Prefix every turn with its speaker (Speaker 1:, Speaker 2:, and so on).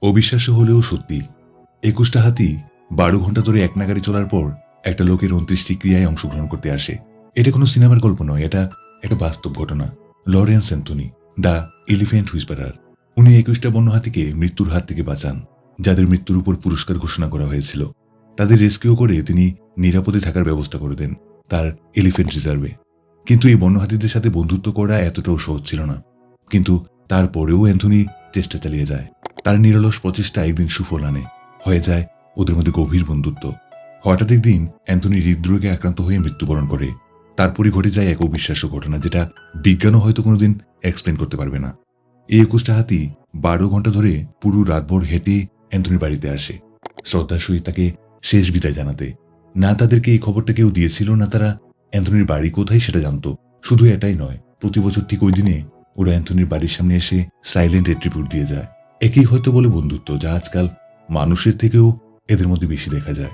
Speaker 1: অবিশ্বাস্য হলেও সত্যি, ২১টা হাতি ১২ ঘন্টা ধরে এক নাগাড়ে চলার পর একটা লোকের ২৯টি ক্রিয়ায় অংশগ্রহণ করতে আসে। এটা কোনো সিনেমার গল্প নয়, এটা একটা বাস্তব ঘটনা। লরেন্স অ্যান্থনি, দ্য এলিফ্যান্ট হুইসপারার, উনি ২১টা বন্য হাতিকে মৃত্যুর হাত থেকে বাঁচান, যাদের মৃত্যুর উপর পুরস্কার ঘোষণা করা হয়েছিল। তাদের রেস্কিউ করে তিনি নিরাপদে থাকার ব্যবস্থা করে দেন তার এলিফ্যান্ট রিজার্ভে। কিন্তু এই বন্য হাতিদের সাথে বন্ধুত্ব করা এতটাও সহজ ছিল না। কিন্তু তারপরেও অ্যান্থনি চেষ্টা চালিয়ে যায়। তার নিরলস প্রচেষ্টা একদিন সুফল আনে, হয়ে যায় ওদের মধ্যে গভীর বন্ধুত্ব। হঠাৎ একদিন অ্যান্থনি হৃদরোগে আক্রান্ত হয়ে মৃত্যুবরণ করে। তারপরই ঘটে যায় এক অবিশ্বাস্য ঘটনা, যেটা বিজ্ঞানও হয়তো কোনোদিন এক্সপ্লেন করতে পারবে না। এই ২১টা হাতি ১২ ঘন্টা ধরে পুরো রাতভর হেঁটে অ্যান্থনির বাড়িতে আসে, শ্রদ্ধার সহিত তাকে শেষ বিদায় জানাতে। না তাদেরকে এই খবরটা কেউ দিয়েছিল, না তারা অ্যান্থনির বাড়ি কোথায় সেটা জানতো। শুধু এটাই নয়, প্রতি বছর ঠিক ওই দিনে ওরা অ্যান্থনির বাড়ির সামনে এসে সাইলেন্ট এট্রিবিউট দিয়ে যায়। একেই হয়তো বলে বন্ধুত্ব, যা আজকাল মানুষের থেকেও এদের মধ্যে বেশি দেখা যায়।